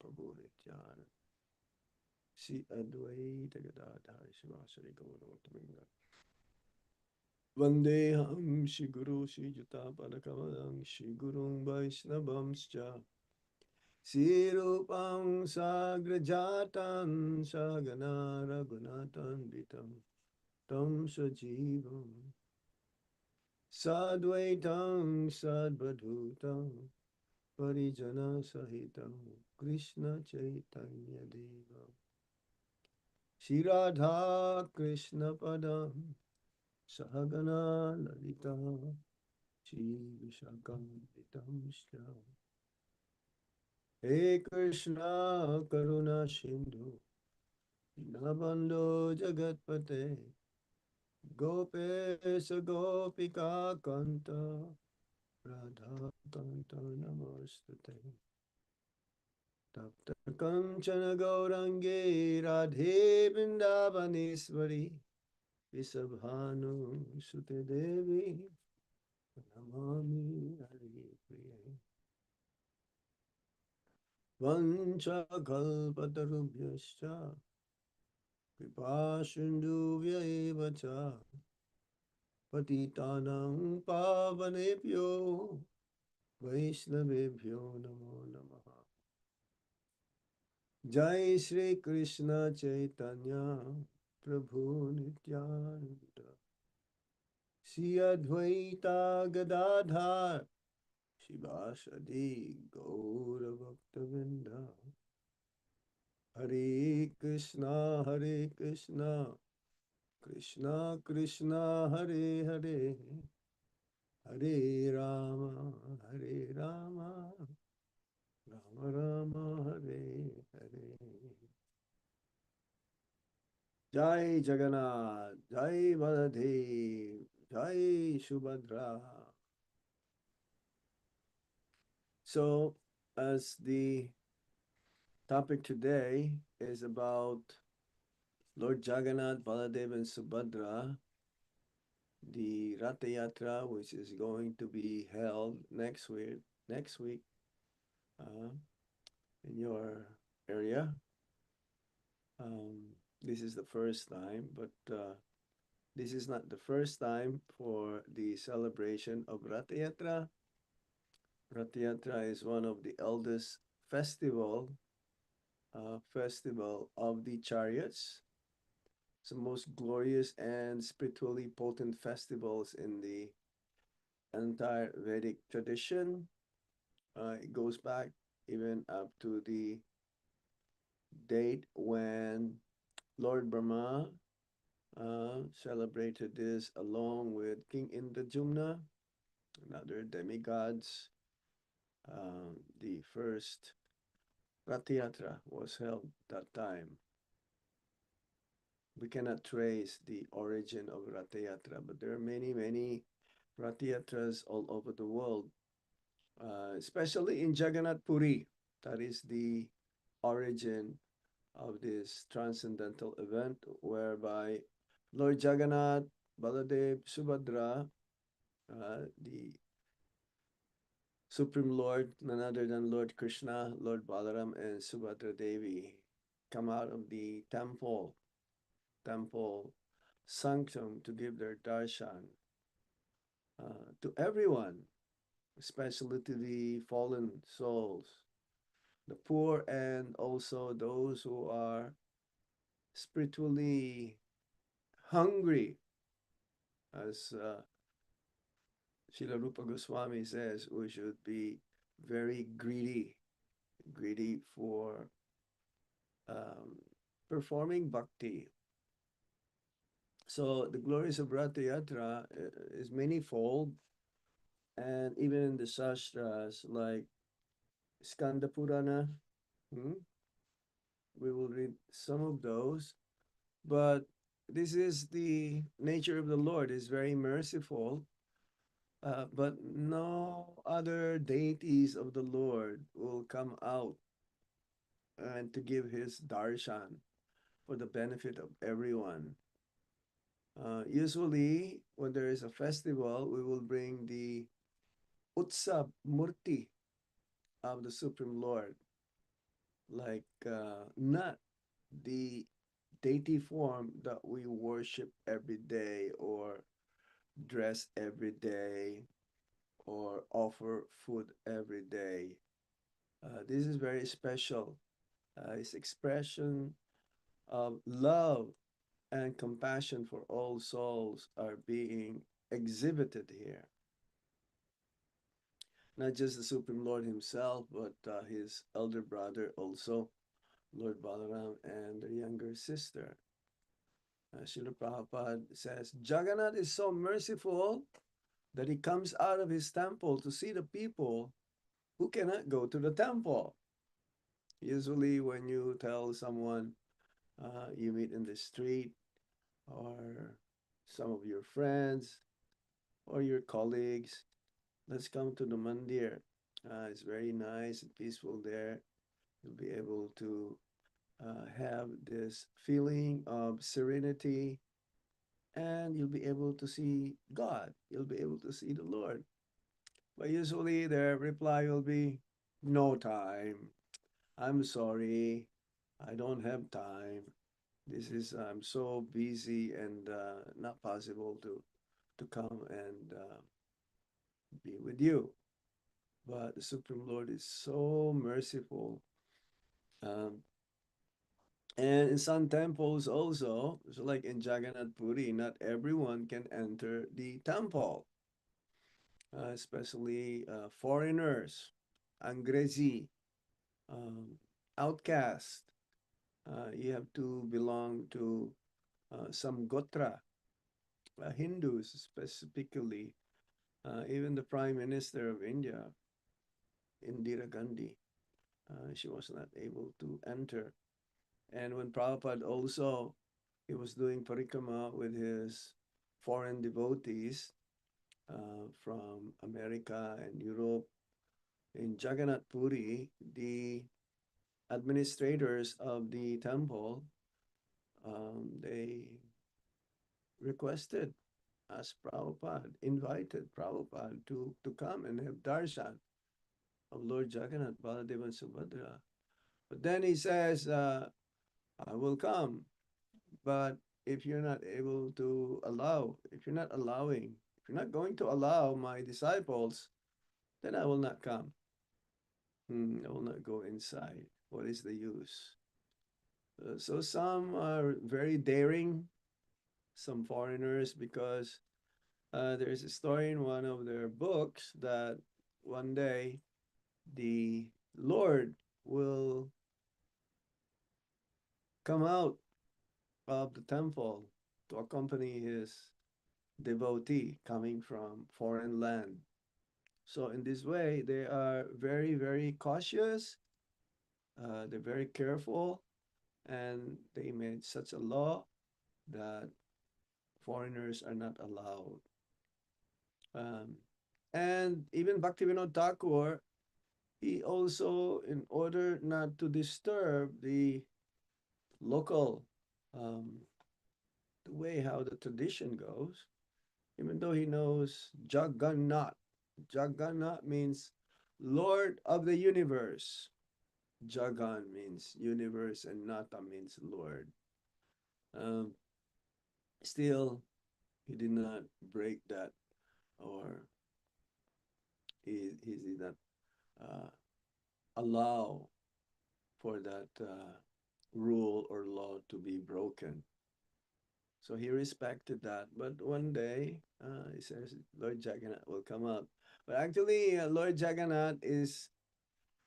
Prabhu Nityananda Sri Advaita Gadadhar Shivasari Gauravatamanga Vandeham Shri Guru Shri Juta Padakamalam Shri Gurung Vaishnavamscha Sirupam Sagrajatan Sagana Raghunatan Vitam Tam Sajivam Sadvaitam Sadvadhutam Parijana Sahitam Krishna Chaitanya Deva Shri Radha Krishna Padam Sahagana Lalita Shri Vishakam Vitam He Krishna Karuna Sindhu Dinabando Jagatpate Gopesha Gopika Kanta Radha Kanta Namastate Tapta Kanchana Gaurangi Radhe Vrindavaneshwari Visabhanu Sute Devi Namami Hari Priya Vancha Kalpatarubhyascha Kripa Sindhuvya eva cha Patitanam Pavanebhyo Vaishnavebhyo Namo Namaha Jai Shri Krishna Chaitanya Prabhu Nityananda Shri Advaita Gadadhar Shivasadi Gaura Bhaktavinda Hare Krishna Hare Krishna Krishna Krishna Hare Hare Hare Rama Hare Rama Rama Rama Hare Hare Jai Jagannath Jai Baladev Jai Subhadra. So as the topic today is about Lord Jagannath, Baladev and Subhadra, the Ratha Yatra, which is going to be held next week uh, in your area. This is the first time, but this is not the first time for the celebration of Ratha Yatra. Ratha Yatra is one of the eldest festival of the chariots. It's the most glorious and spiritually potent festivals in the entire Vedic tradition. It goes back even up to the date when Lord Brahma celebrated this along with King Indrajumna and other demigods. The first Rath Yatra was held that time. We cannot trace the origin of Rath Yatra, but there are many, many Rath Yatras all over the world, especially in Jagannath Puri. That is the origin of this transcendental event whereby Lord Jagannath, Baladev, Subhadra, the Supreme Lord, none other than Lord Krishna, Lord Balaram, and Subhadra Devi come out of the temple sanctum to give their darshan to everyone, especially to the fallen souls, the poor, and also those who are spiritually hungry, as Srila Rupa Goswami says, we should be very greedy for um, performing bhakti. So the glories of Ratha Yatra is manifold, and even in the Shastras like Skanda Purana, hmm, we will read some of those. But this is the nature of the Lord, is very merciful. But no other deities of the Lord will come out and to give his darshan for the benefit of everyone. Usually, when there is a festival, we will bring the Utsav Murti of the Supreme Lord. like not the deity form that we worship every day or dress every day or offer food every day. This is very special. It's expression of love and compassion for all souls are being exhibited here. Not just the Supreme Lord himself, but his elder brother also, Lord Balaram, and their younger sister. Srila Prabhupada says, Jagannath is so merciful that he comes out of his temple to see the people who cannot go to the temple. Usually, when you tell someone you meet in the street, or some of your friends, or your colleagues, let's come to the mandir. It's very nice and peaceful there. You'll be able to have this feeling of serenity, and you'll be able to see God. You'll be able to see the Lord. But usually their reply will be, no time. I'm sorry. I don't have time. I'm so busy and not possible to come and be with you. But the Supreme Lord is so merciful. Um, and in some temples also, so like in Jagannath Puri, not everyone can enter the temple, especially foreigners, Angrezi, um, outcast. You have to belong to some Gotra, Hindus specifically. Even the Prime Minister of India, Indira Gandhi, she was not able to enter. And when Prabhupada also, he was doing parikrama with his foreign devotees from America and Europe. In Jagannath Puri, the administrators of the temple, they requested, asked Prabhupada, invited Prabhupada to come and have darshan of Lord Jagannath, Baladev and Subhadra. But then he says, I will come, but if you're not able to allow, if you're not allowing, if you're not going to allow my disciples, then I will not come. I will not go inside. What is the use? So some are very daring, some foreigners, because there's a story in one of their books that one day the Lord will come out of the temple to accompany his devotee coming from foreign land. So in this way, they are very, very cautious. They're very careful, and they made such a law that foreigners are not allowed. Um, and even Bhaktivinoda Thakur, he also, in order not to disturb the local, um, the way how the tradition goes, even though he knows Jagannath. Jagannath means Lord of the universe. Jagan means universe and Nata means Lord. Um, Still, he did not break that, or he did not uh, allow for that rule or law to be broken. So he respected that. But one day, he says, Lord Jagannath will come up. But actually, Lord Jagannath is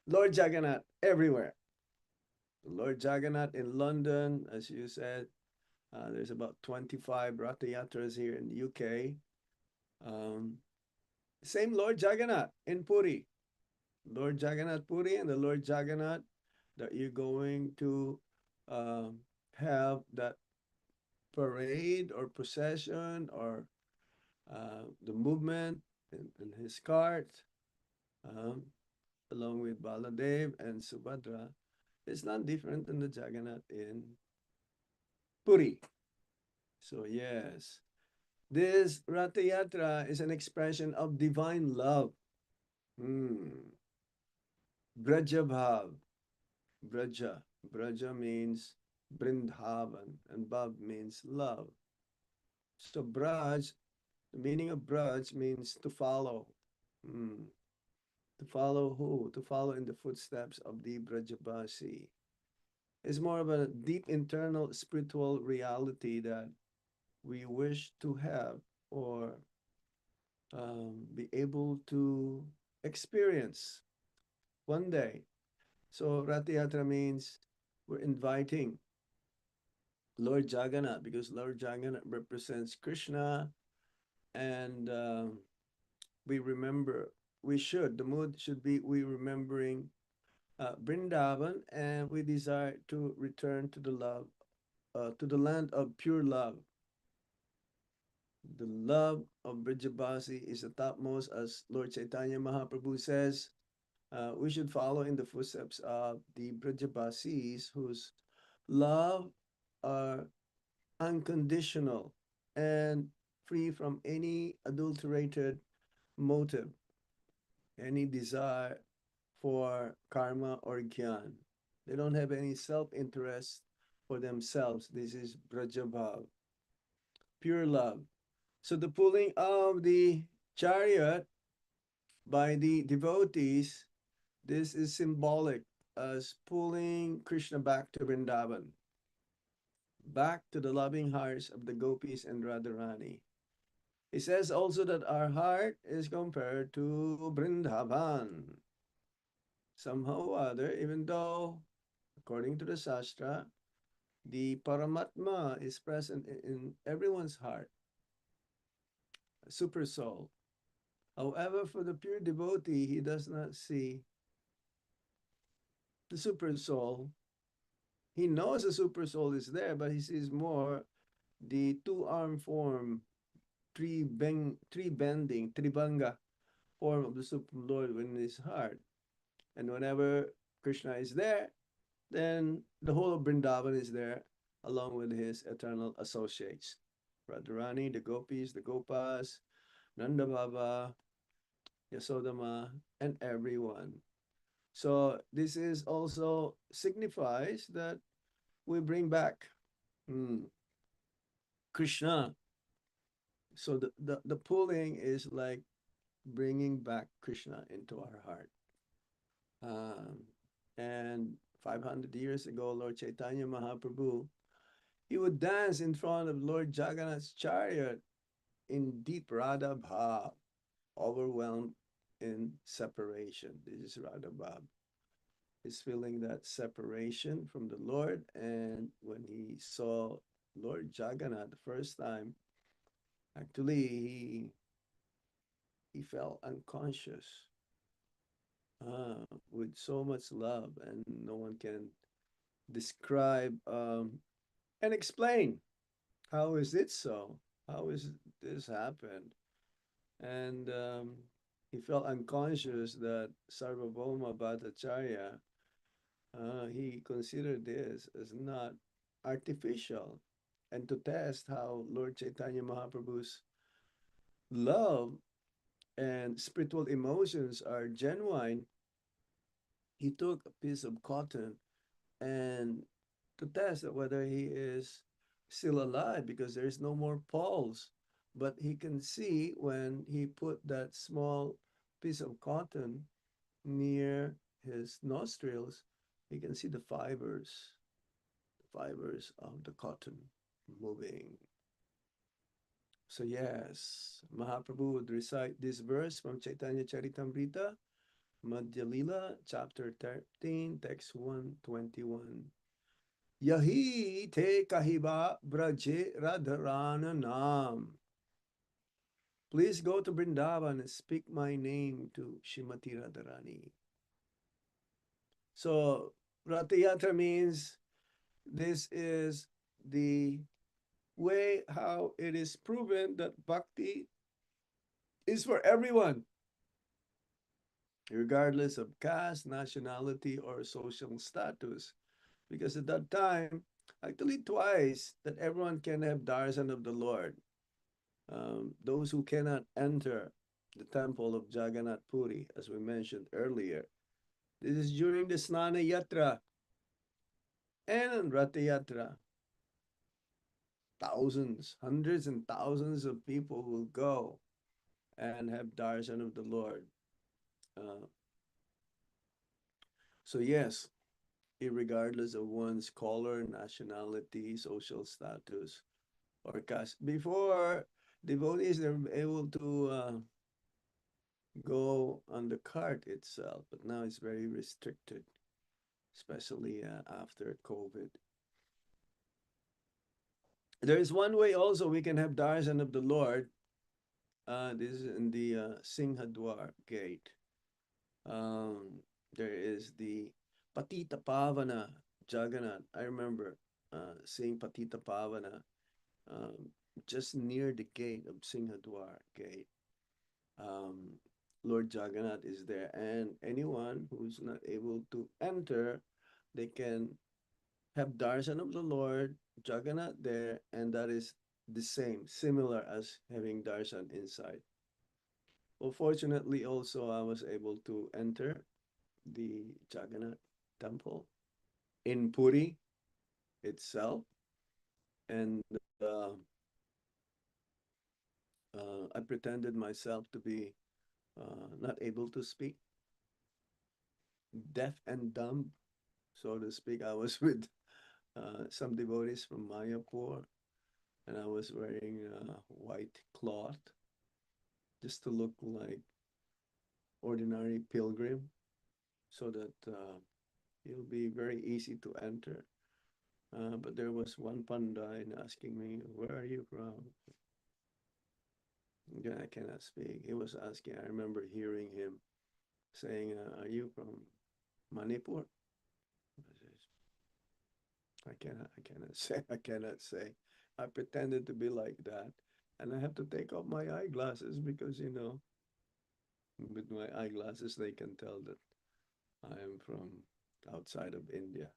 Lord Jagannath everywhere. Lord Jagannath in London, as you said, there's about 25 Ratha Yatras here in the UK. Um, Same Lord Jagannath in Puri. Lord Jagannath Puri and the Lord Jagannath that you're going to um, have that parade or procession or the movement in his cart, um, along with Baladev and Subhadra, is not different than the Jagannath in Puri. So yes, this Ratha Yatra is an expression of divine love. Hmm. Brajabhav. Braja. Braja means Brindhavan, and Bhav means love. So Braj, the meaning of Braj means to follow. Hmm. To follow who? To follow in the footsteps of the Brajabasi. It's more of a deep internal spiritual reality that we wish to have or be able to experience one day. So Ratiyatra means we're inviting Lord Jagannath because Lord Jagannath represents Krishna, and we remember, we should, the mood should be we remembering Vrindavan, and we desire to return to the love, to the land of pure love. The love of Brijabasi is the topmost, as Lord Chaitanya Mahaprabhu says. We should follow in the footsteps of the Brajabasis whose love are unconditional and free from any adulterated motive, any desire for karma or gyan. They don't have any self-interest for themselves. This is Brajabhav, pure love. So the pulling of the chariot by the devotees, this is symbolic as pulling Krishna back to Vrindavan, back to the loving hearts of the gopis and Radharani. He says also that our heart is compared to Vrindavan. Somehow or other, even though, according to the Shastra, the Paramatma is present in everyone's heart, a super soul. However, for the pure devotee, he does not see the super soul. He knows the super soul is there, but he sees more the two-arm form, tree bending, tribanga form of the Supreme Lord within his heart. And whenever Krishna is there, then the whole of Vrindavan is there along with his eternal associates. Radharani, the gopis, the gopas, Nanda Baba, Yasodama, and everyone. So this is also signifies that we bring back Krishna. So the pulling is like bringing back Krishna into our heart. Um, and 500 years ago, Lord Chaitanya Mahaprabhu, he would dance in front of Lord Jagannath's chariot in deep Radha Bhav, overwhelmed in separation. This is Radha Bhav. He's feeling that separation from the Lord. And when he saw Lord Jagannath the first time, actually he felt unconscious with so much love, and no one can describe and explain how is it so? How is this happened? And he felt unconscious that Sarvabhauma Bhattacharya, he considered this as not artificial. And to test how Lord Chaitanya Mahaprabhu's love and spiritual emotions are genuine, he took a piece of cotton and to test whether he is still alive because there is no more pulse. But he can see when he put that small piece of cotton near his nostrils, he can see the fibers of the cotton moving. So yes, Mahaprabhu would recite this verse from Chaitanya Charitamrita, Madhya Lila, chapter 13, text 121. Yahi te kahiba braje radharana nam. Please go to Vrindavan and speak my name to Shrimati Radharani. So Ratiyatra means this is the way how it is proven that bhakti is for everyone, regardless of caste, nationality, or social status. Because at that time, actually twice, that everyone can have darshan of the Lord. Those who cannot enter the temple of Jagannath Puri, as we mentioned earlier. This is during the Snana Yatra. And on Ratha Yatra, thousands, hundreds and thousands of people will go and have darshan of the Lord. Uh, so yes, irregardless of one's color, nationality, social status, or caste. Before, devotees are able to go on the cart itself, but now it's very restricted, especially after COVID. There is one way also we can have darshan of the Lord. This is in the Singhadwar gate. There is the Patita Pavana Jagannath. I remember seeing Patita Pavana um, just near the gate of Singhadwar gate. Um, Lord Jagannath is there, and anyone who's not able to enter, they can have darshan of the Lord Jagannath there, and that is the same, similar as having darshan inside. Well, fortunately, also I was able to enter the Jagannath temple in Puri itself, and I pretended myself to be not able to speak, deaf and dumb, so to speak. I was with some devotees from Mayapur, and I was wearing white cloth just to look like ordinary pilgrim, so that it'll be very easy to enter. But there was one Pandain asking me, "Where are you from?" Yeah, I cannot speak. He was asking. I remember hearing him saying, "Are you from Manipur?" I cannot say. I cannot say. I pretended to be like that, and I have to take off my eyeglasses because with my eyeglasses they can tell that I am from outside of India.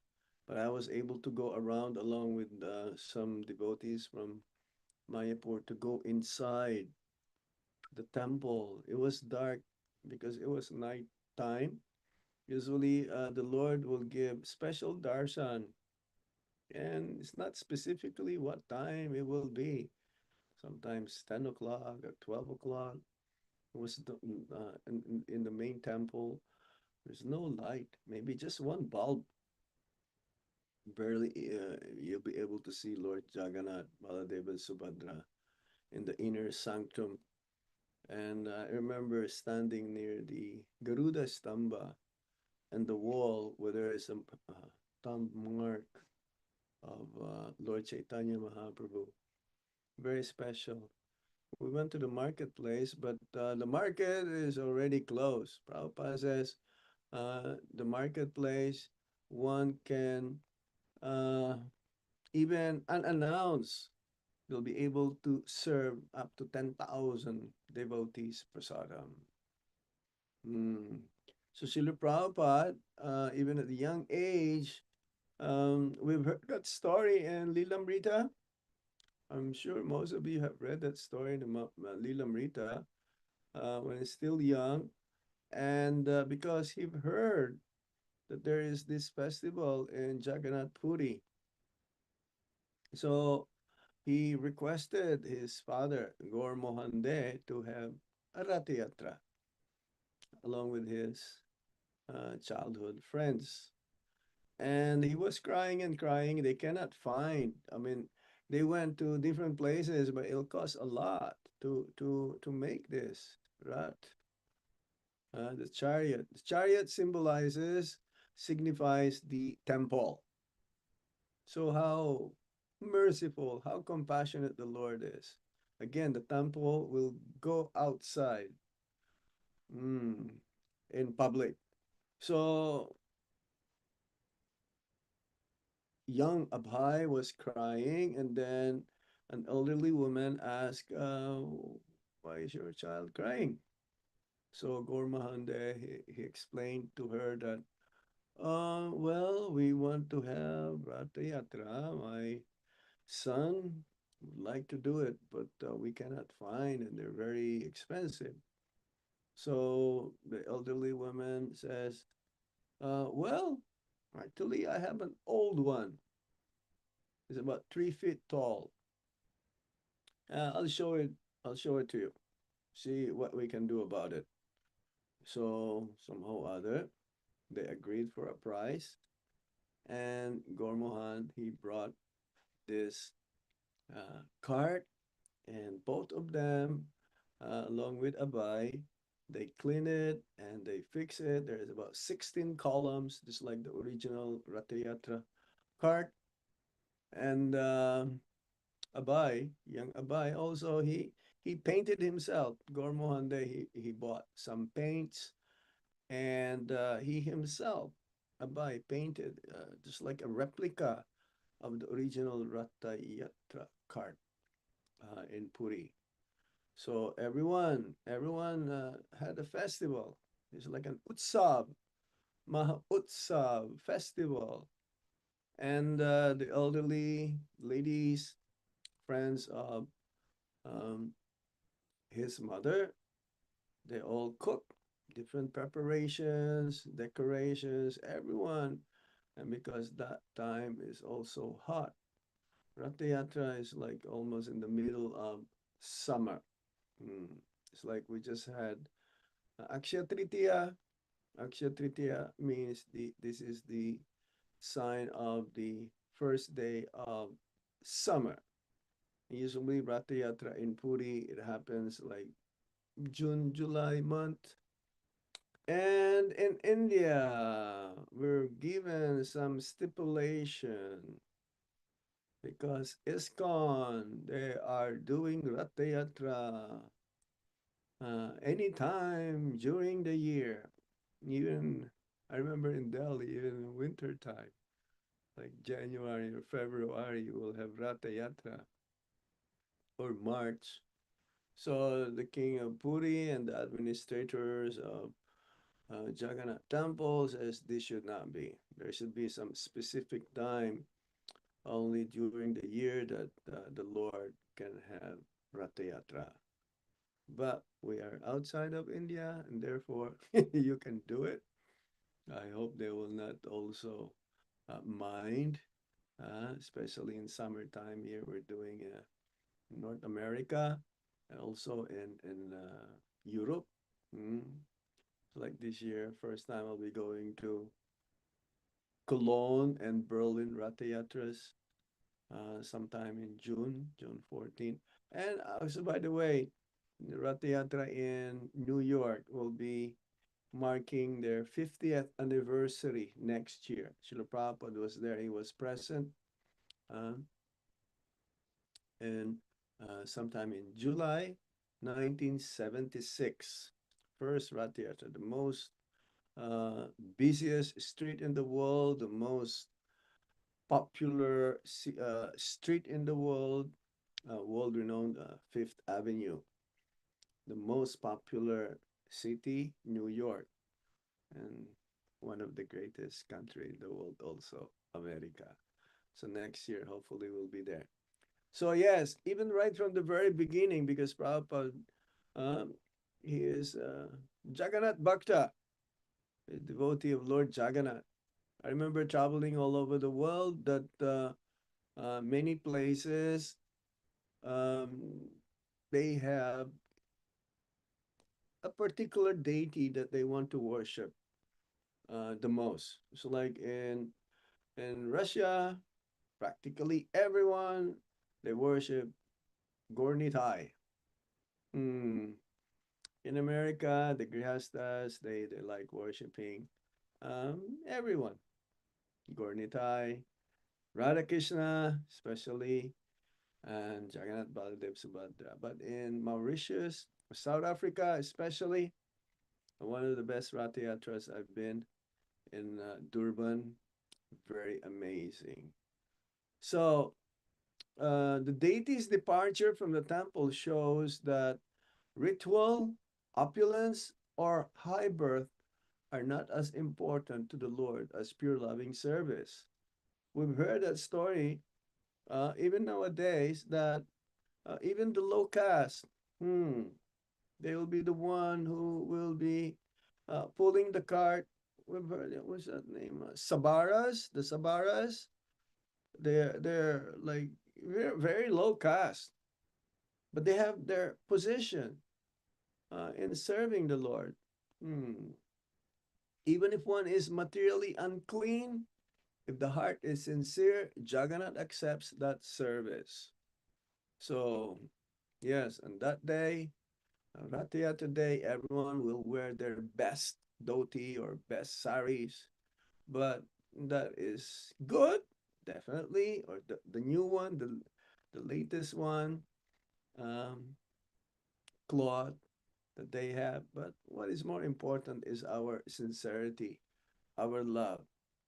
But I was able to go around along with some devotees from Mayapur to go inside the temple. It was dark because it was night time. Usually, the Lord will give special darshan, and it's not specifically what time it will be. Sometimes 10 o'clock or 12 o'clock. It was in the main temple. There's no light, maybe just one bulb. Barely, you'll be able to see Lord Jagannath, Baladeva, and Subhadra in the inner sanctum. And I remember standing near the Garuda Stamba and the wall where there is a thumb mark of Lord Chaitanya Mahaprabhu. Very special. We went to the marketplace, but the market is already closed. Prabhupada says the marketplace, one can uh, even unannounced, will be able to serve up to 10,000 devotees prasadam. Mm. So Srila Prabhupada, even at a young age, we've heard that story in Lilamrita. I'm sure most of you have read that story in the Lilamrita when he's still young. And because he heard that there is this festival in Jagannath Puri. So he requested his father, Gaur Mohan De, to have a Rath Yatra along with his childhood friends. And he was crying and crying. They cannot find. I mean, they went to different places, but it'll cost a lot to make this Rath. The chariot. The chariot signifies the temple. So how merciful, how compassionate the Lord is. Again, the temple will go outside mm, in public. So young Abhay was crying, and then an elderly woman asked, "Why is your child crying?" So Gaur Mahande, he explained to her that, well, we want to have Ratha Yatra. My son would like to do it, but we cannot find, and they're very expensive. So the elderly woman says, well, Actually, I have an old one. It's about 3 feet tall. I'll show it. I'll show it to you. See what we can do about it. So somehow or other, they agreed for a price, and Gormohan he brought this cart, and both of them, along with Abai, they clean it and they fix it. There's about 16 columns, just like the original Ratayatra cart. And Abai, young Abai, also he painted himself. Gormohande, he bought some paints, and he himself, Abai, painted just like a replica of the original Ratha Yatra cart in Puri. So everyone had a festival. It's like an utsav, Maha Utsav festival. And the elderly ladies, friends of um, his mother, they all cook different preparations, decorations, everyone. And because that time is also hot, Ratha Yatra is like almost in the middle of summer. Mm. It's like we just had Akshaya Tritiya. Akshaya Tritiya means this is the sign of the first day of summer. Usually Ratha Yatra in Puri, it happens like June, July month. And in India, we're given some stipulation because ISKCON, they are doing Ratha Yatra anytime during the year. Even, I remember in Delhi, even in winter time, like January or February, you will have Ratha Yatra or March. So the king of Puri and the administrators of Jagannath temple says this should not be. There should be some specific time only during the year that the Lord can have Ratha Yatra. But we are outside of India, and therefore you can do it. I hope they will not also mind, especially in summertime. Here we're doing North America and also in Europe. Mm. So like this year, first time I'll be going to Cologne and Berlin Ratha Yatras sometime in June, June 14th. And also, by the way, the Ratha Yatra in New York will be marking their 50th anniversary next year. Srila Prabhupada was there, he was present, uh, and sometime in July 1976. First Ratha Yatra, the most uh, busiest street in the world, the most popular street in the world, world-renowned Fifth Avenue, the most popular city, New York, and one of the greatest country in the world also, America. So next year, hopefully we'll be there. So yes, even right from the very beginning, because Prabhupada, um, he is Jagannath Bhakta, a devotee of Lord Jagannath. I remember traveling all over the world that many places um, they have a particular deity that they want to worship the most. So like in Russia, practically everyone they worship Gornitai. Hmm. In America, the Grihastas they like worshiping everyone. Gornitai, Radha Krishna, especially, and Jagannath Baladev Subhadra. But in Mauritius, South Africa, especially, one of the best Ratha Yatras I've been in Durban. Very amazing. So the deity's departure from the temple shows that ritual, opulence, or high birth are not as important to the Lord as pure loving service. We've heard that story even nowadays that even the low caste, they will be the one who will be pulling the cart we've heard it. What's that name? Sabaras, the Sabaras. They're like very, very low caste, but they have their position in serving the Lord. Hmm. Even if one is materially unclean, if the heart is sincere, Jagannath accepts that service. So, yes, on that day, Ratiyata day, everyone will wear their best dhoti or best saris. But that is good, definitely, or the new one, the latest one, um, cloth that they have. But what is more important is our sincerity, our love.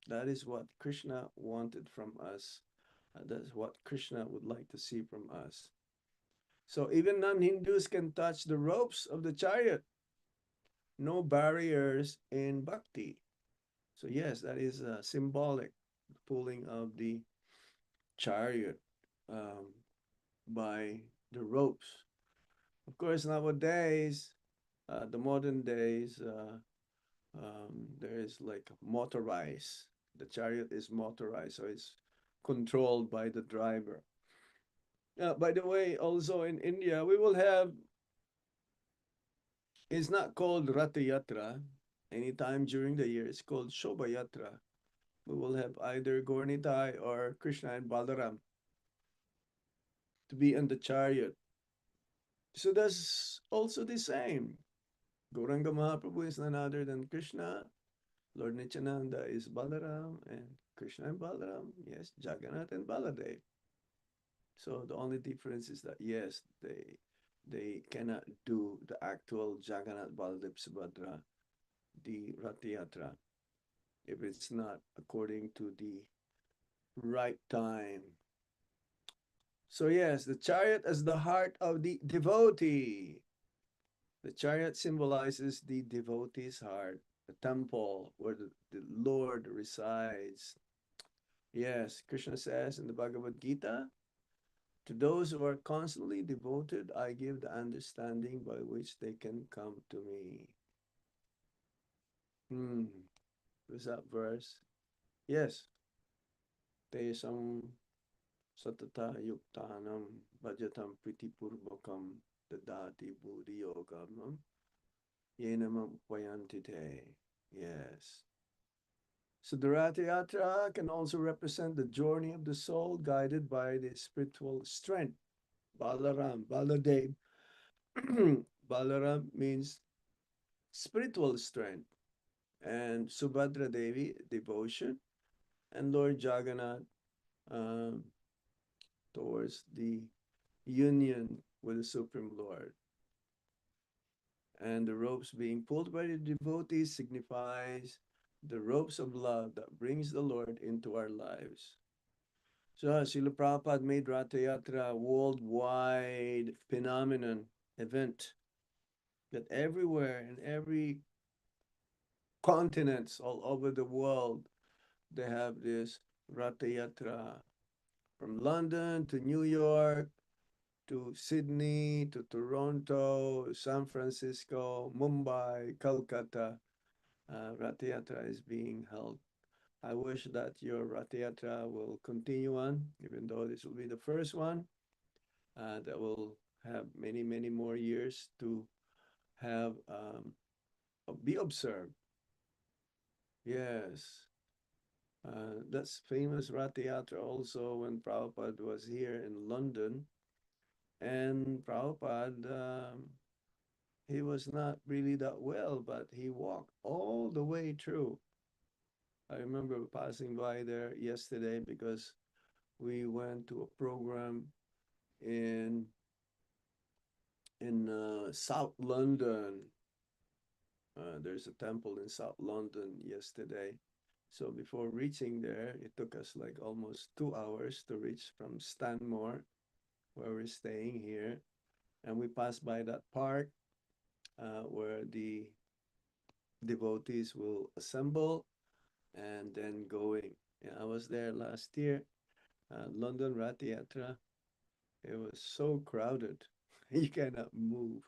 That is what Krishna wanted from us. That's what Krishna would like to see from us. So even non-Hindus can touch the ropes of the chariot. No barriers in bhakti. So yes, that is symbolic, pulling of the chariot um, by the ropes. Of course, nowadays, the modern days, there is like motorized. The chariot is motorized, so it's controlled by the driver. By the way, also in India, we will have, it's not called Ratha Yatra anytime during the year, it's called Shobha Yatra. We will have either Gornitai or Krishna and Balaram to be on the chariot. So that's also the same. Gauranga Mahaprabhu is none other than Krishna. Lord Nityananda is Balaram, and Krishna and Balaram, yes, Jagannath and Baladev. So the only difference is that yes, they cannot do the actual Jagannath Baladev Subhadra, the Ratiyatra, if it's not according to the right time. So yes, the chariot as the heart of the devotee. The chariot symbolizes the devotee's heart, the temple where the Lord resides. Yes, Krishna says in the Bhagavad Gita, to those who are constantly devoted, I give the understanding by which they can come to me. Hmm, what's that verse? Yes, tesam satata yuktanam bhajatam pritipurvakam dadati buddhi yogam yenamam upayantite. Yes. So the Ratha Yatra can also represent the journey of the soul guided by the spiritual strength. Balaram, Baladev. Balaram means spiritual strength, and Subhadra Devi, devotion, and Lord Jagannath um, towards the union with the Supreme Lord. And the ropes being pulled by the devotees signifies the ropes of love that brings the Lord into our lives. So Srila Prabhupada made Ratha Yatra a worldwide phenomenon, event, that everywhere in every continents all over the world, they have this Ratha Yatra from London to New York to Sydney to Toronto, San Francisco, Mumbai, Calcutta. Ratha Yatra is being held. I wish that your Ratha Yatra will continue on, even though this will be the first one. That will have many, many more years to have be observed. Yes. That's famous Ratha Yatra also when Prabhupada was here in London. And Prabhupada, he was not really that well, but he walked all the way through. I remember passing by there yesterday because we went to a program in South London. There's a temple in South London yesterday. So before reaching there, it took us like almost 2 hours to reach from Stanmore, where we're staying here. And we passed by that park where the devotees will assemble and then going. Yeah, I was there last year, London Rath Yatra. It was so crowded. You cannot move.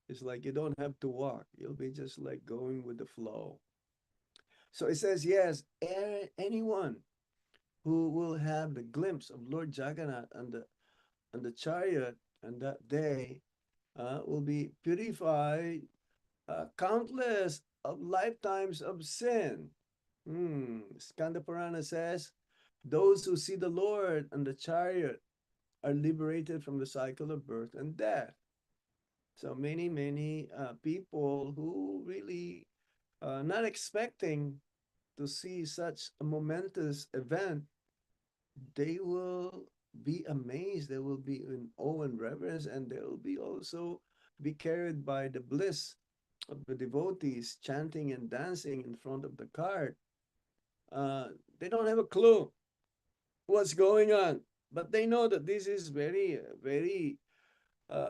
It's like you don't have to walk. You'll be just like going with the flow. So it says, yes, anyone who will have the glimpse of Lord Jagannath on the chariot on that day will be purified countless of lifetimes of sin. Skanda Purana says, those who see the Lord on the chariot are liberated from the cycle of birth and death. So many people who really not expecting to see such a momentous event, they will be amazed. They will be in awe and reverence, and they will be also be carried by the bliss of the devotees chanting and dancing in front of the cart. Uh, they don't have a clue what's going on, but they know that this is very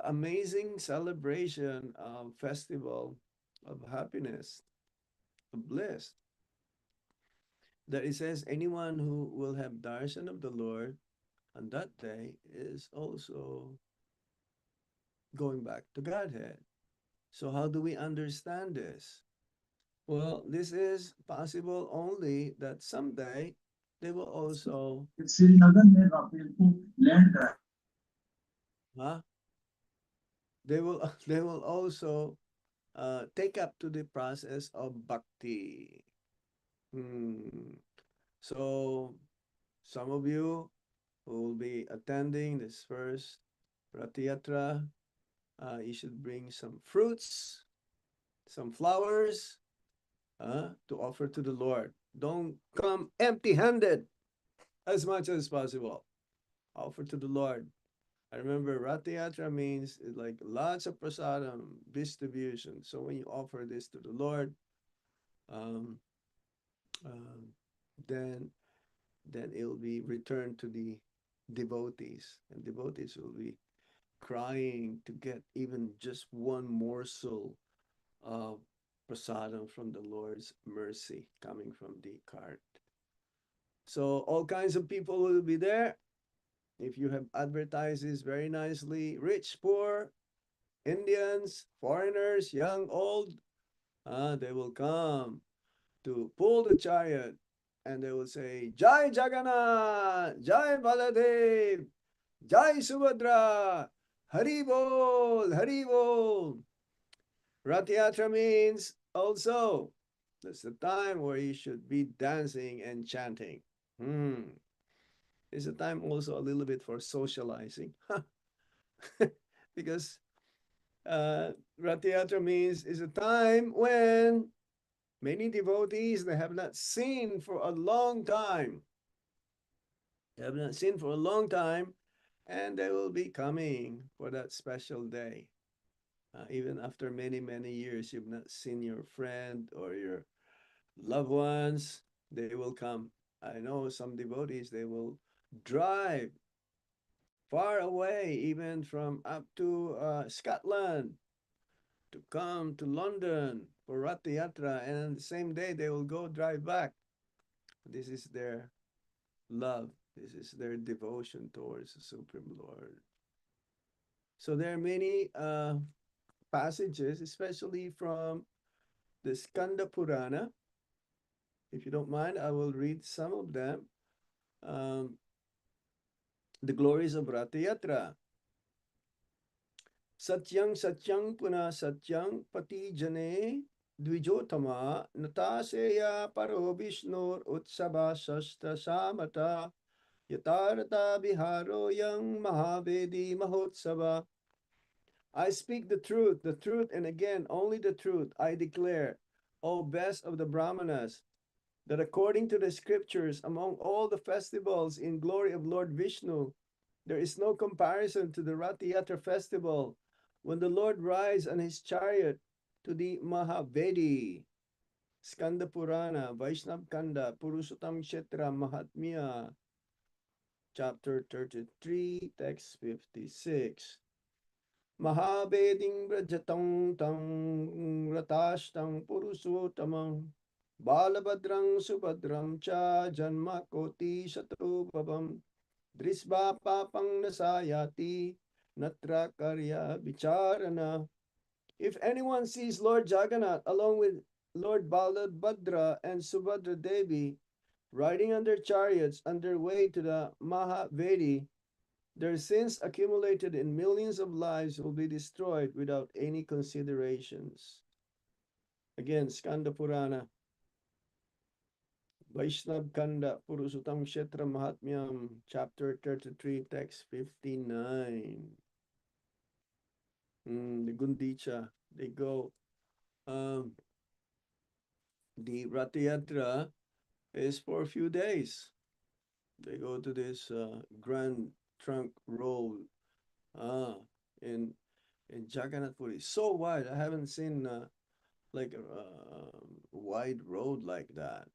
amazing celebration, festival of happiness, of bliss. That it says anyone who will have darshan of the Lord on that day is also going back to Godhead. So how do we understand this? Well, this is possible only that someday they will also huh? They will also take up to the process of bhakti. Hmm. So some of you who will be attending this first Rath Yatra, you should bring some fruits, some flowers to offer to the Lord. Don't come empty-handed as much as possible. Offer to the Lord. I remember Rath Yatra means like lots of prasadam distribution. So when you offer this to the Lord, um, um, then it will be returned to the devotees, and devotees will be crying to get even just one morsel of prasadam from the Lord's mercy coming from the cart. So all kinds of people will be there. If you have advertised this very nicely, rich, poor, Indians, foreigners, young, old, they will come to pull the chariot and they will say, Jai Jagannath, Jai Baladev, Jai Subhadra, Hari Bol, Hari Bol. Rath Yatra means also that's the time where you should be dancing and chanting. It's a time also a little bit for socializing. Because Rath Yatra means it's a time when many devotees they have not seen for a long time. They have not seen for a long time, and they will be coming for that special day. Even after many years, you've not seen your friend or your loved ones, they will come. I know some devotees, they will drive far away, even from up to Scotland, to come to London for Rath Yatra, and on the same day they will go drive back. This is their love. This is their devotion towards the Supreme Lord. So there are many passages, especially from the Skanda Purana. If you don't mind, I will read some of them. Um, the glories of Rath Yatra. Satyang satyang puna satyang pati jane dvijotama nataseya paro vishnur utsava shastra samata yatarata biharo yang mahavedi mahotsava. I speak the truth, and again only the truth I declare, O best of the Brahmanas, that according to the scriptures, among all the festivals in glory of Lord Vishnu, there is no comparison to the Rath Yatra festival when the Lord rides on his chariot to the Mahavedi. Skanda Purana, Vaishnav Kanda, Purushotam Kshetra Mahatmya, chapter 33, text 56. Mahabeding Brajatang Tang Ratashtang Purushotamang Balabhadrang Subhadram Cha Janma Koti Shatrubhavam Drisva Papang Nasayati Natra Karya Vicharana. If anyone sees Lord Jagannath along with Lord Balabhadra and Subhadra Devi riding on their chariots on their way to the Mahavedi, their sins accumulated in millions of lives will be destroyed without any considerations. Again, Skanda Purana, Vaishnav Kanda, Purusuttam Kshetra Mahatmyam, chapter 33, text 59. The Gundicha, they go. Um, the Ratiyatra is for a few days. They go to this Grand Trunk Road ah, in Jagannath Puri. So wide. I haven't seen like a wide road like that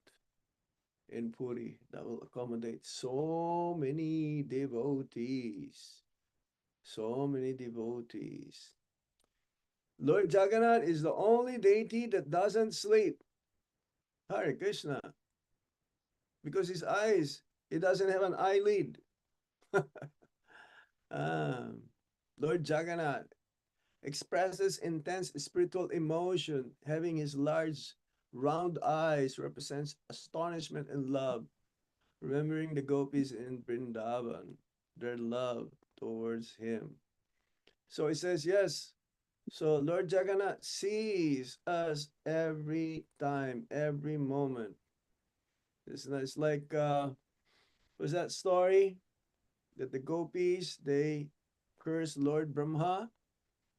in Puri that will accommodate so many devotees. So many devotees. Lord Jagannath is the only deity that doesn't sleep. Hare Krishna. Because his eyes, he doesn't have an eyelid. um, Lord Jagannath expresses intense spiritual emotion, having his large round eyes represents astonishment and love, remembering the gopis in Vrindavan, their love towards him. So he says, yes. So Lord Jagannath sees us every time, every moment. It's like, was that story that the gopis, they curse Lord Brahma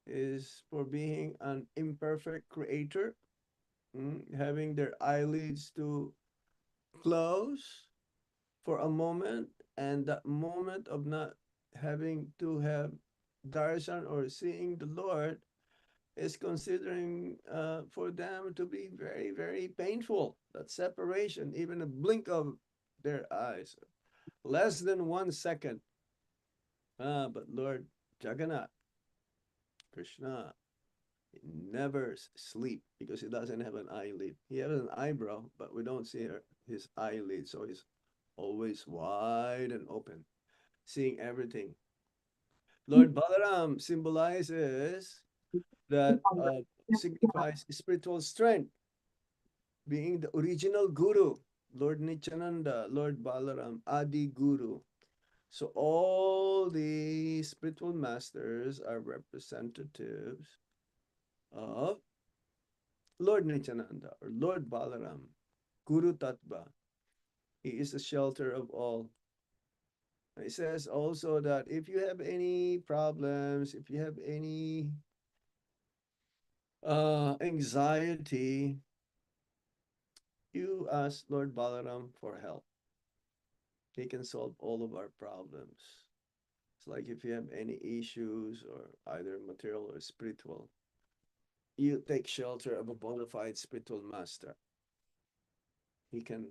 is for being an imperfect creator, having their eyelids to close for a moment, and that moment of not having to have darshan or seeing the Lord is considering for them to be very, very painful. That separation, even a blink of their eyes, less than 1 second. But Lord Jagannath, Krishna, never sleep because he doesn't have an eyelid. He has an eyebrow, but we don't see his eyelid, so he's always wide and open, seeing everything. Lord Balaram symbolizes that signifies spiritual strength, being the original guru. Lord Nityananda, Lord Balaram, Adi Guru. So all the spiritual masters are representatives of Lord Nityananda or Lord Balaram, Guru Tattva. He is the shelter of all. It says also that if you have any problems, if you have any anxiety, you ask Lord Balaram for help. He can solve all of our problems. It's like if you have any issues or either material or spiritual, you take shelter of a bona fide spiritual master. He can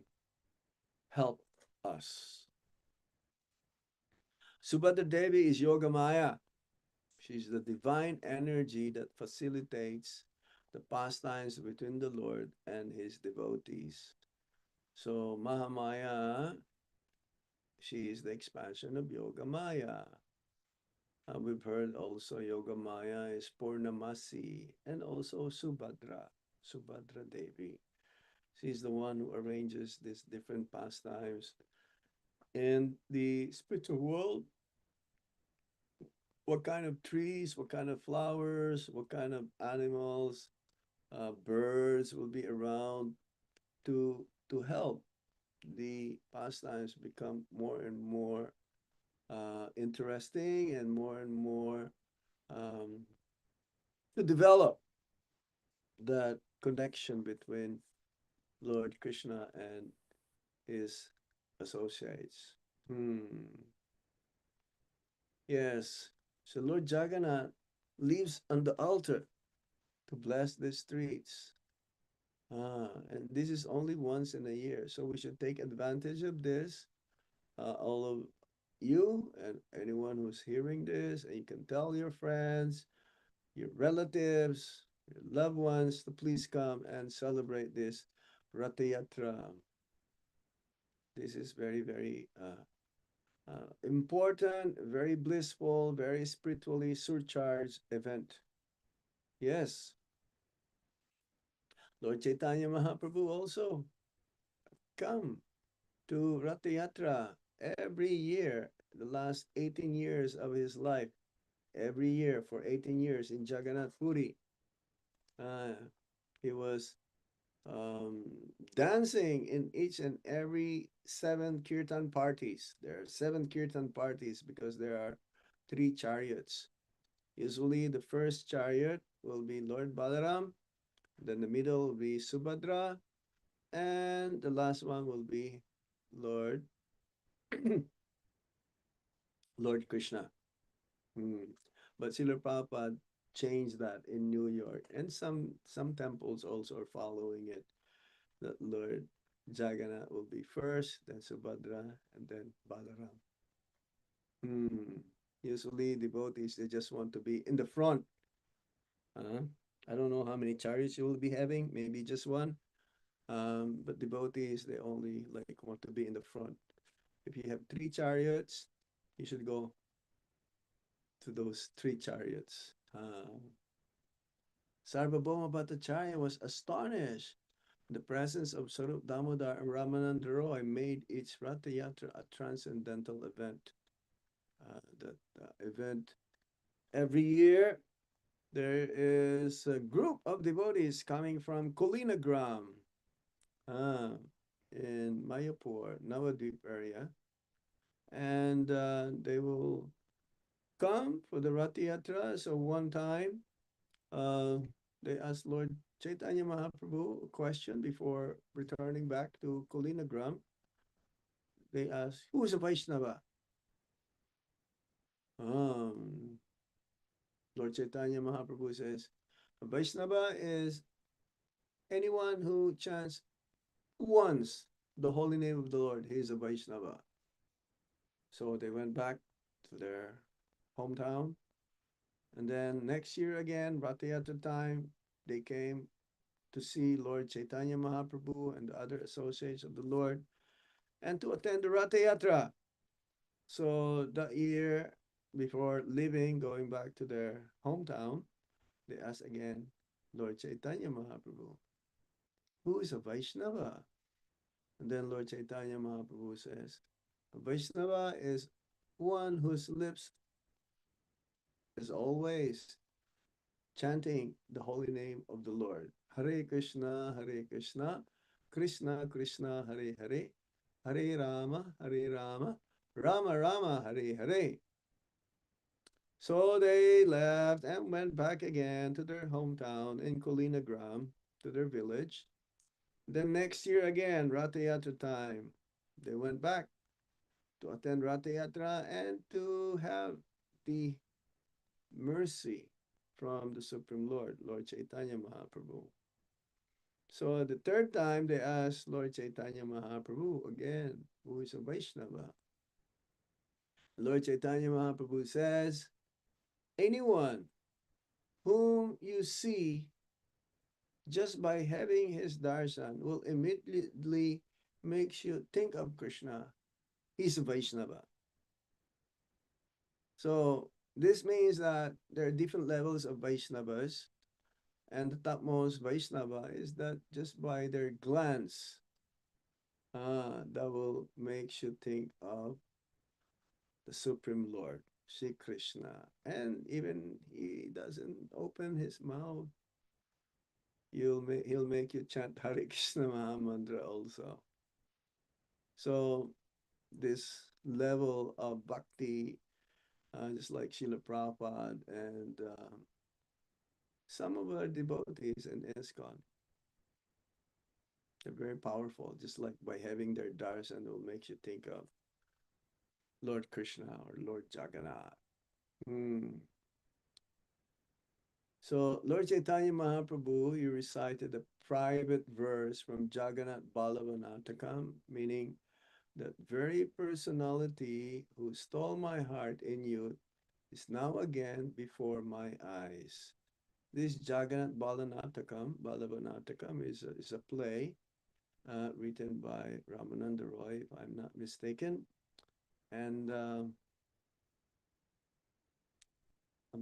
help us. Subhadra Devi is Yoga Maya. She's the divine energy that facilitates the pastimes between the Lord and his devotees. So Mahamaya, she is the expansion of Yoga Maya. We've heard also Yoga Maya is Purnamasi and also Subhadra Devi. She's the one who arranges these different pastimes in the spiritual world. What kind of trees, what kind of flowers, what kind of animals, birds will be around to help the pastimes become more and more interesting and more um, to develop that connection between Lord Krishna and his associates. Yes. So Lord Jagannath lives on the altar to bless the streets. And this is only once in a year. So we should take advantage of this. All of you and anyone who's hearing this, and you can tell your friends, your relatives, your loved ones to please come and celebrate this Ratayatra. This is very, very important, very blissful, very spiritually surcharged event. Yes. Lord Chaitanya Mahaprabhu also come to Rath Yatra every year, the last 18 years of his life, every year for 18 years in Jagannath Puri. Uh, he was um, dancing in each and every seven kirtan parties. There are seven kirtan parties because there are three chariots. Usually, the first chariot will be Lord Balaram, then the middle will be Subhadra, and the last one will be Lord Lord Krishna. Hmm. But Srila Prabhupada changed that in New York, and some temples also are following it. That Lord Jagannath will be first, then Subhadra, and then Balaram. Hmm. Usually devotees they just want to be in the front. Uh, I don't know how many chariots you will be having, maybe just one. But devotees they only like want to be in the front. If you have three chariots, you should go to those three chariots. Sarvabhauma Bhattacharya was astonished. The presence of Sarup Damodar and Ramananda Roy made each Ratha Yatra a transcendental event. That event every year there is a group of devotees coming from Kulinagram uh, in Mayapur, Navadvip area, and they will come for the Ratha Yatra. So one time, uh, they asked Lord Chaitanya Mahaprabhu a question before returning back to Kulinagram. They asked, "Who is a Vaishnava?" Um, Lord Chaitanya Mahaprabhu says, "A Vaishnava is anyone who chants once the holy name of the Lord. He is a Vaishnava." So they went back to their hometown. And then next year again, Ratha time, they came to see Lord Chaitanya Mahaprabhu and the other associates of the Lord and to attend the Ratha Yatra. So that year, before leaving, going back to their hometown, they asked again Lord Chaitanya Mahaprabhu, "Who is a Vaishnava?" And then Lord Chaitanya Mahaprabhu says, "A Vaishnava is one whose lips is always chanting the holy name of the Lord. Hare Krishna, Hare Krishna, Krishna Krishna, Hare Hare, Hare Rama, Hare Rama, Rama Rama, Hare Hare." So they left and went back again to their hometown in Kolinagram, to their village. Then next year again, Ratha Yatra time, they went back to attend Ratha Yatra and to have the mercy from the Supreme Lord, Lord Chaitanya Mahaprabhu. So the third time they asked Lord Chaitanya Mahaprabhu again, who is a Vaishnava. Lord Chaitanya Mahaprabhu says, anyone whom you see just by having his darshan will immediately makes you think of Krishna. He's a Vaishnava. So this means that there are different levels of Vaishnavas, and the topmost Vaishnava is that just by their glance, that will make you think of the Supreme Lord, Sri Krishna. And even he doesn't open his mouth, he'll make you chant Hare Krishna Maha Mantra also. So this level of bhakti, just like Srila Prabhupada and some of our devotees in ISKCON, they're very powerful, just like by having their darshan will make you think of Lord Krishna or Lord Jagannath. Hmm. So Lord Chaitanya Mahaprabhu, he recited a private verse from Jagannath Balabanatakam, meaning that very personality who stole my heart in youth is now again before my eyes. This Jagannath Balabanatakam is a play written by Ramananda Roy, if I'm not mistaken. And I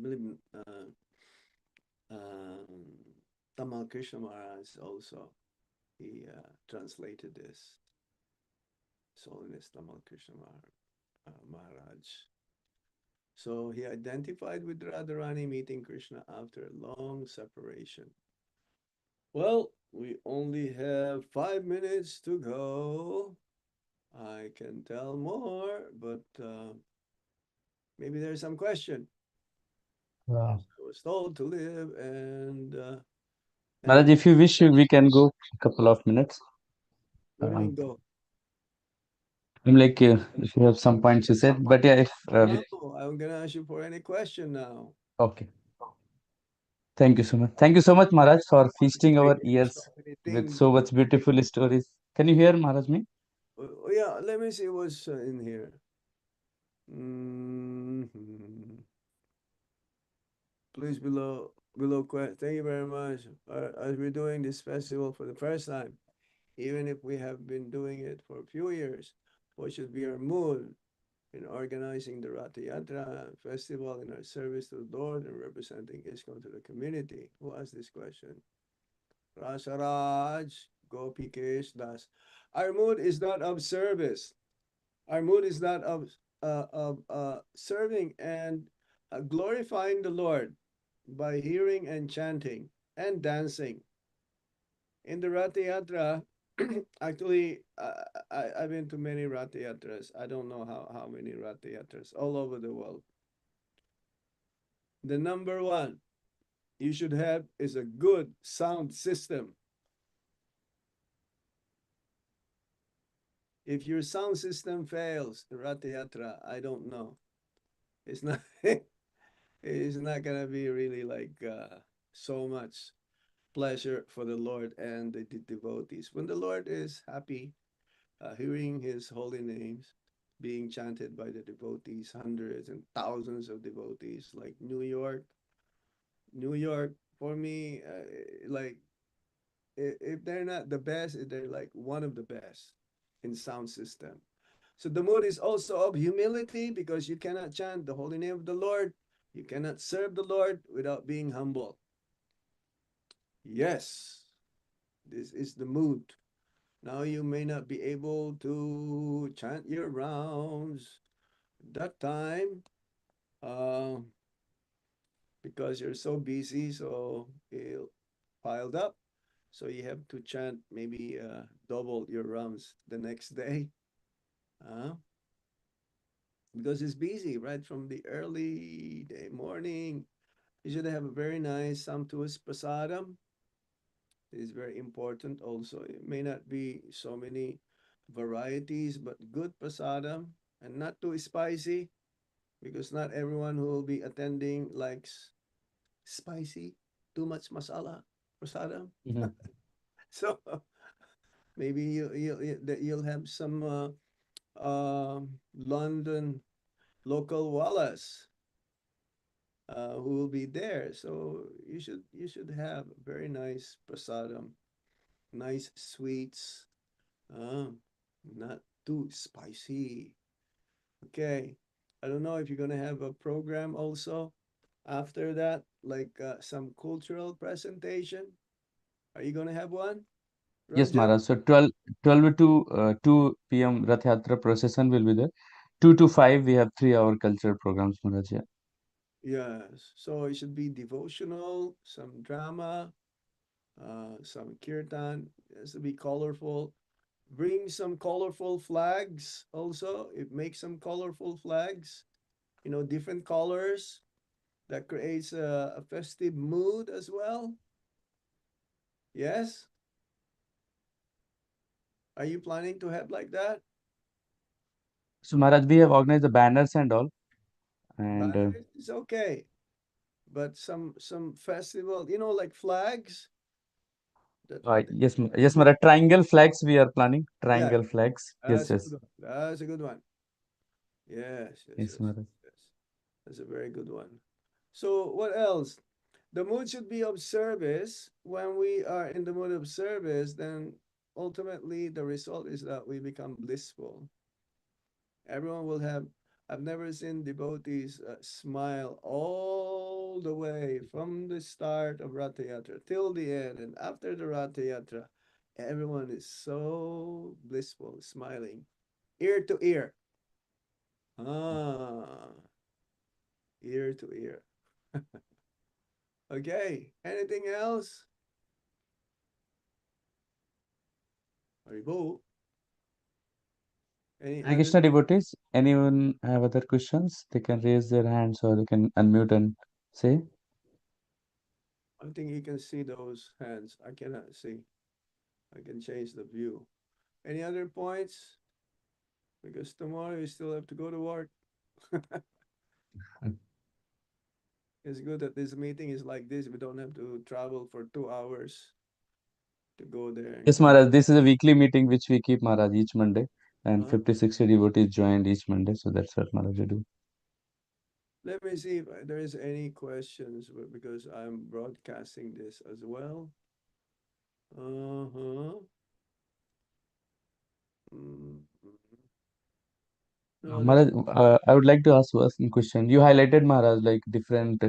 believe um, Tamal Krishna Maharaj also, he translated this. His Holiness Tamal Krishna Maharaj. So he identified with Radharani meeting Krishna after a long separation. Well, we only have 5 minutes to go. I can tell more, but maybe there's some question. Wow. I was told to live Maharaj, and if you wish, we can go a couple of minutes. what do you Uh, mean go? I'm like, if you have some points you said, but yeah, if No, I'm gonna ask you for any question now. okay. Thank you so much. Thank you so much, Maharaj, for feasting our So ears many with things. so much beautiful stories. Can you hear, Maharaj, me? Yeah, let me see what's in here. Mhm. Please Thank you very much. As we're doing this festival for the first time, even if we have been doing it for a few years, what should be our mood in organizing the Ratha Yatra festival in our service to the Lord and representing ISKCON to the community? Who asked this question? Rasaraj, Gopikesh Das. Our mood is not of service. Our mood is not of serving and glorifying the Lord by hearing and chanting and dancing. In the Ratha Yatra, actually, I've been to many Ratha Yatras. I don't know how many Ratha Yatras all over the world. The number one you should have is a good sound system. If your sound system fails, the Ratha Yatra, I don't know. It's not. It's not gonna be really like so much pleasure for the Lord and the devotees. When the Lord is happy, hearing His holy names being chanted by the devotees, hundreds and thousands of devotees, like New York. New York, for me, like if they're not the best, they're like one of the best in sound system. So the mood is also of humility because you cannot chant the holy name of the Lord. You cannot serve the Lord without being humble. Yes, this is the mood. Now you may not be able to chant your rounds that time uh, because you're so busy, so it piled up. So you have to chant maybe double your rounds the next day uh, because it's busy right from the early day morning. You should have a very nice sumptuous prasadam. It is very important also. It may not be so many varieties, but good prasadam and not too spicy because not everyone who will be attending likes spicy, too much masala prasadam. Mhm. So maybe you'll have some London local wallahs who will be there. So you should have very nice prasadam, nice sweets, um, not too spicy. Okay. I don't know if you're gonna have a program also after that, like some cultural presentation. Are you gonna have one, Yes, Ranjan? Maharaj. So 12 to 2 p.m. Rath Yatra procession will be there. 2 to 5, we have 3 hour cultural programs, Maharaj. Yeah. Yes. So it should be devotional, some drama, some kirtan. It has to be colorful. Bring some colorful flags also. It makes some colorful flags, different colors. That creates a festive mood as well. Yes? Are you planning to have like that? So, Maharaj, we have organized the banners and all. And Banners is okay, but some festival, like flags. yes, yes, Maharaj. Triangle flags we are planning. Yeah, Triangle flags. Yes, that's a good yes. one. That's a good one. Yes, yes, Yes, yes, Maharaj. yes. That's a very good one. So what else? The mood should be of service. When we are in the mood of service, then ultimately the result is that we become blissful. Everyone will have, I've never seen devotees smile all all the way from the start of Ratha Yatra till the end. And after the Ratha Yatra, everyone is so blissful, smiling, ear to ear. Ah, ear to ear. Okay, anything else? Haribo, any Hare other? Krishna devotees, anyone have other questions? They can raise their hands or they can unmute and say. I think you can see those hands. I cannot see. I can change the view. Any other points? Because tomorrow you still have to go to work. It's good that this meeting is like this. We don't have to travel for 2 hours to go there and Yes, come. Maharaj, this is a weekly meeting which we keep, Maharaj, each Monday. And Uh, 50, 60 devotees joined each Monday. So that's what Maharaj will do. Let me see if there is any questions because I'm broadcasting this as well. Uh-huh. Mm, no, there's Maharaj, I would like to ask one question. You highlighted, Maharaj, like different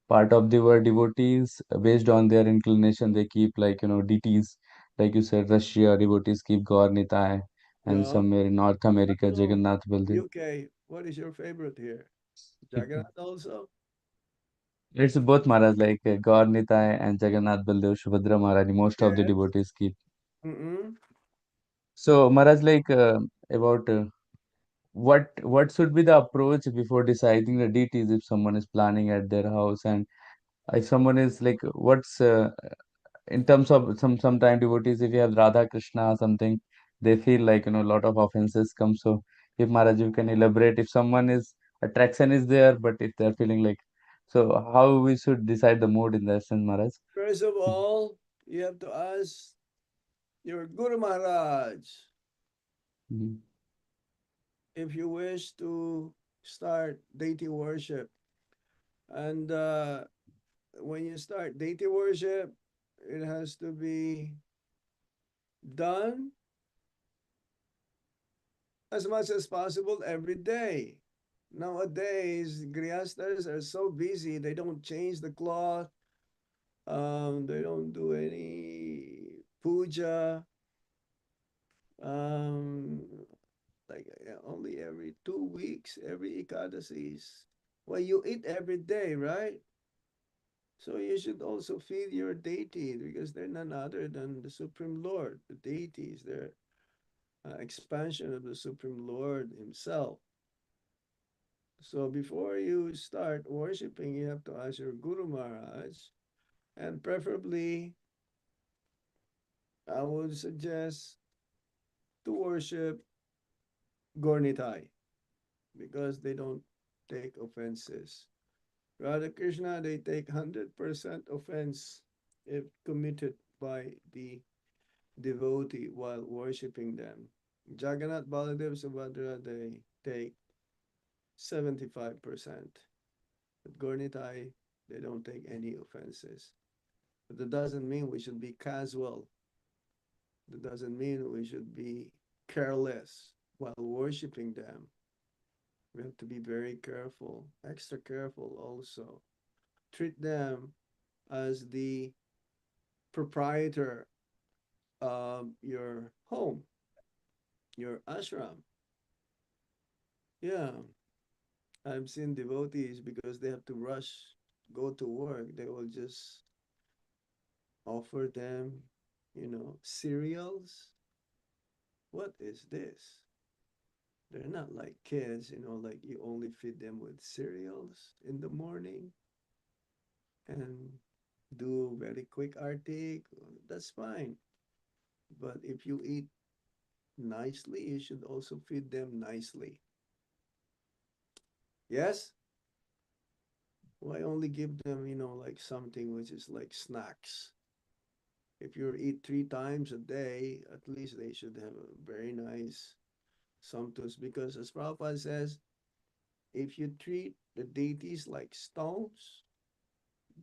part of the world devotees based on their inclination, they keep like, deities. Like you said, Russia devotees keep Gaur Nitai, and yeah. somewhere in North I America, don't know. Jagannath Baldev. UK, what is your favorite here? Jagannath also? It's both Maharaj, like Gaur Nitai and Jagannath Baldev, Subhadra Maharaj, most of the Yes. devotees keep. Mm-mm. So, Maharaj, like about what should be the approach before deciding the deities if someone is planning at their house, and if someone is like, what's in terms of sometime devotees, if you have Radha Krishna or something, they feel like a lot of offenses come. So, if Maharaj, you can elaborate, if someone is attraction is there, but if they're feeling like, so how we should decide the mood in the essence, Maharaj? First of all, you have to ask your Guru Maharaj Mhm. if you wish to start deity worship. And when you start deity worship, it has to be done as much as possible every day. Nowadays, grihastas are so busy, they don't change the cloth, they don't do any puja, um, like only every 2 weeks, every Ekadasis. Well, you eat every day, right? So you should also feed your deity because they're none other than the Supreme Lord. The deities, they're expansion of the Supreme Lord Himself. So before you start worshiping, you have to ask your Guru Maharaj, and preferably, I would suggest to worship Gornitai because they don't take offenses. Radha Krishna, they take 100% offense if committed by the devotee while worshiping them. Jagannath, Baladev, Subhadra, they take 75%. But Gornitai, they don't take any offenses. But that doesn't mean we should be casual. That doesn't mean we should be careless while worshiping them. We have to be very careful, extra careful also. Treat them as the proprietor of your home, your ashram. Yeah, I've seen devotees because they have to rush, go to work, they will just offer them, cereals. What is this? They're not like kids, like you only feed them with cereals in the morning and do very quick artik. That's fine. But if you eat nicely, you should also feed them nicely. Yes? Why only give them, like something which is like snacks? If you eat 3 times a day, at least they should have a very nice sumptus. Because as Prabhupada says, if you treat the deities like stones,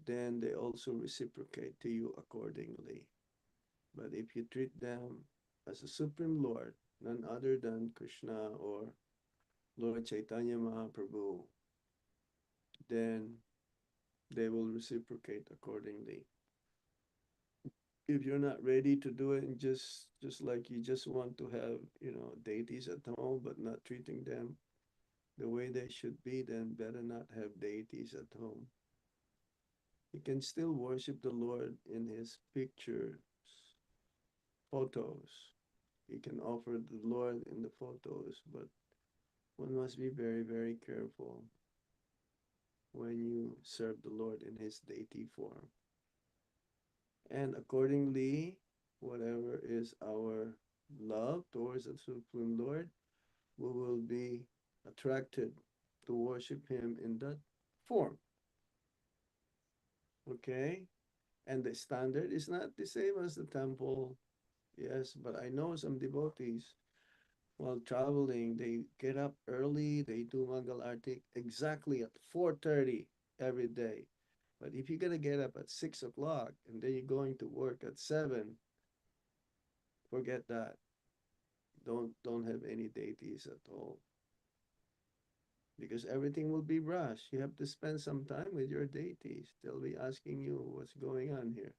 then they also reciprocate to you accordingly. But if you treat them as a Supreme Lord, none other than Krishna or Lord Chaitanya Mahaprabhu, then they will reciprocate accordingly. If you're not ready to do it, and just like you just want to have, deities at home, but not treating them the way they should be, then better not have deities at home. You can still worship the Lord in his pictures, photos. You can offer the Lord in the photos, but one must be very, very careful when you serve the Lord in his deity form. And accordingly, whatever is our love towards the Supreme Lord, we will be attracted to worship him in that form. Okay? And the standard is not the same as the temple. Yes, but I know some devotees while traveling, they get up early, they do Mangal Artik exactly at 4:30 every day. But if you're gonna get up at 6 o'clock and then you're going to work at 7, forget that. Don't have any deities at all. Because everything will be rushed. You have to spend some time with your deities. They'll be asking you what's going on here.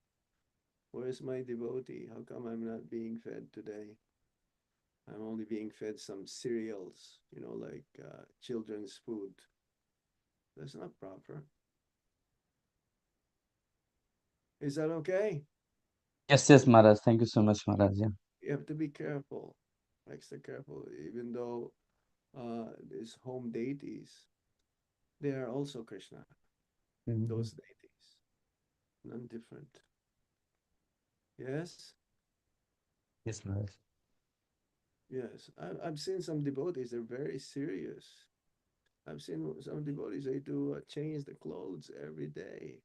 Where's my devotee? How come I'm not being fed today? I'm only being fed some cereals, like children's food. That's not proper. Is that okay? Yes, yes, Maharaj. Thank you so much, Maharaj. Yeah. You have to be careful, extra careful, even though these home deities, they are also Krishna, Mhm. those deities, none different. Yes? Yes, Maharaj. Yes. I've seen some devotees, they're very serious. I've seen some devotees, they do change the clothes every day.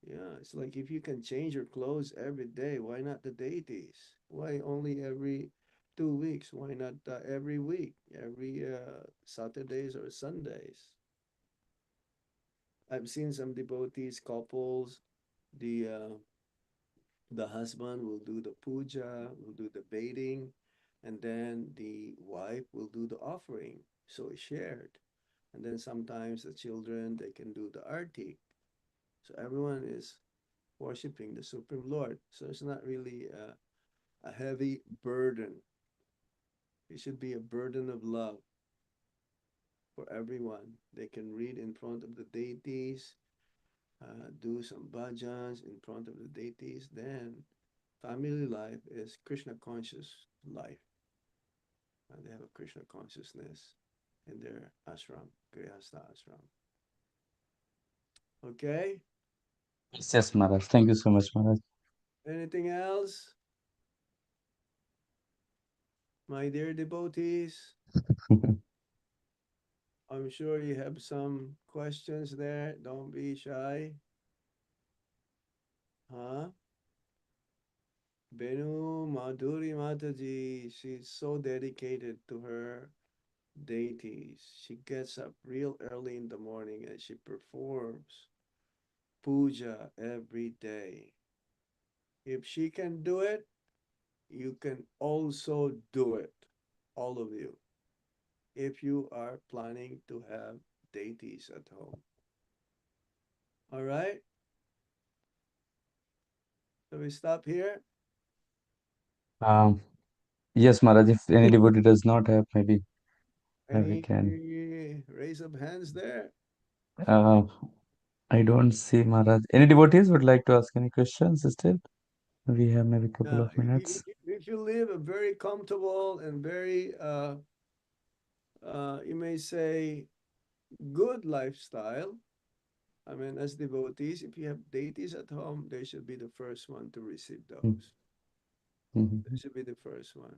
Yeah, it's like if you can change your clothes every day, why not the deities? Why only every 2 weeks? Why not every week, every Saturdays or Sundays? I've seen some devotees, couples, the uh, the husband will do the puja, will do the bathing, and then the wife will do the offering. So it's shared. And then sometimes the children, they can do the arti. So everyone is worshiping the Supreme Lord. So it's not really a heavy burden. It should be a burden of love for everyone. They can read in front of the deities, do some bhajans in front of the deities. Then family life is Krishna conscious life. They have a Krishna consciousness in their ashram, Grihastha ashram. Okay? Yes, yes, Maharaj. Thank you so much, Maharaj. Anything else? My dear devotees, I'm sure you have some questions there. Don't be shy. Huh? Benu Madhuri Mataji, she's so dedicated to her deities. She gets up real early in the morning and she performs puja every day. If she can do it, you can also do it. All of you. If you are planning to have deities at home. All right? So we stop here. Um, yes, Maharaj. If any devotee does not have, maybe we Any can. raise of hands there? Uh, I don't see Maharaj. Any devotees would like to ask any questions still? We have maybe a couple Now, of minutes. if you live a very comfortable and very, you may say, good lifestyle, I mean, as devotees, if you have deities at home, they should be the first one to receive those. They Mm-hmm. should be the first one.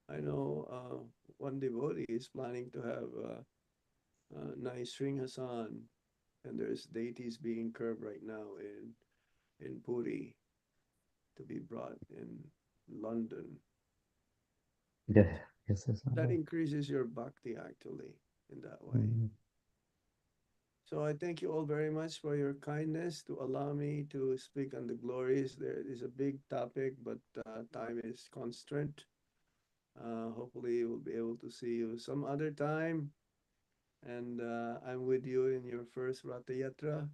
I know one devotee is planning to have a nice Sringhasan, and there's deities being curved right now in Puri to be brought in London. Yeah. Yes, yes, That Maharaj. increases your bhakti actually in that way. Mm-hmm. So I thank you all very much for your kindness to allow me to speak on the glories. There is a big topic, but time is constraint. Hopefully, we'll be able to see you some other time. and I'm with you in your first Ratha Yatra.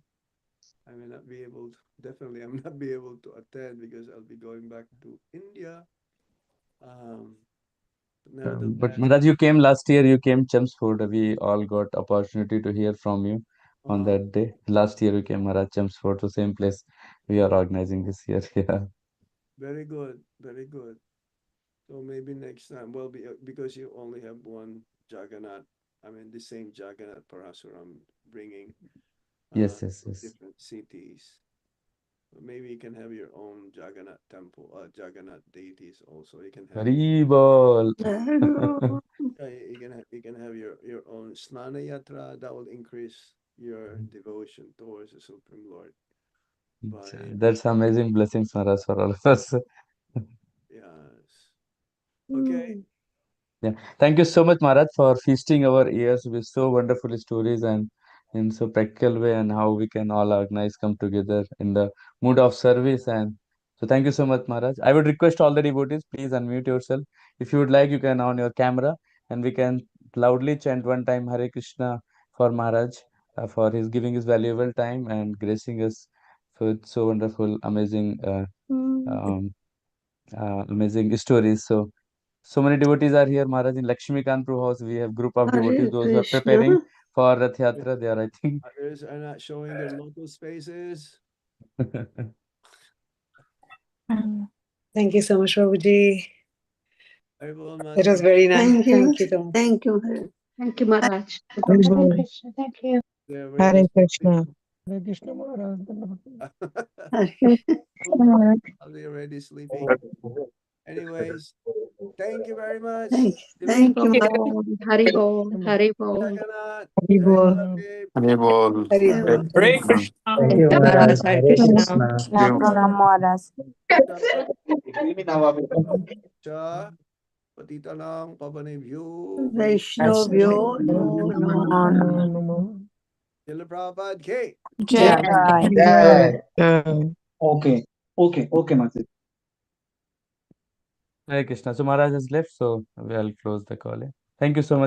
I may not be able to, definitely I'm not be able to attend because I'll be going back to India. Um, but But nevertheless, Maharaj, you came last year, you came Chelmsford. We all got opportunity to hear from you on uh, that day. Last year you came Maharaj Chelmsford, to same place we are organizing this year. Yeah. very good, very good. So maybe next time, well, because you only have one Jagannath, I mean the same Jagannath Parasuram bringing Yes, yes, to yes. different cities. Maybe you can have your own Jagannath temple, Jagannath deities also. You can have Hari bol. you can have your own Snana Yatra that will increase your devotion towards the Supreme Lord by That's amazing blessings, Maharaj, for all of us. yes. Okay. Yeah. Thank you so much, Maharaj, for feasting our ears with so wonderful stories and in so practical way, and how we can all organize, come together in the mood of service. And so thank you so much, Maharaj. I would request all the devotees, please unmute yourself. If you would like, you can on your camera, and we can loudly chant one time Hare Krishna for Maharaj, for his giving his valuable time and gracing us with so wonderful, amazing, amazing stories. So so many devotees are here, Maharaj. In Lakshmi Kanpur house, we have group of devotees. Hare Those who are preparing Krishna. for Rath Yatra, they are, I think. Others are not showing their lotus faces. Thank you so much, Prabhuji. Everyone It must was be very nice. Thank you. Thank you so much. Thank you. Thank you, Maharaj. Hare Krishna, thank you. they're already Hare sleeping. Krishna. Hare Krishna Maharaj. Hare Maharaj. Are they already sleeping? Anyways, thank you very much. Thank, Dilip thank you, Maharaj. Hari Bol. Hari Bol. Jagannath, Hari Jai Bol. Baladev, Hare Bol. Hari Hari Bol. Bol. Hare Mm. Krishna. Thank Thank you, you, Maharaj. Maharaj. Hare Hare Krishna. Krishna. You. Cha, Patitanang Pavanebhyo, Vaishnavyo no Namo no. Namo. Srila Prabhupada Ki. Jai. Jai. Hare Krishna. So Maharaj has left, so we'll close the call. Thank you so much.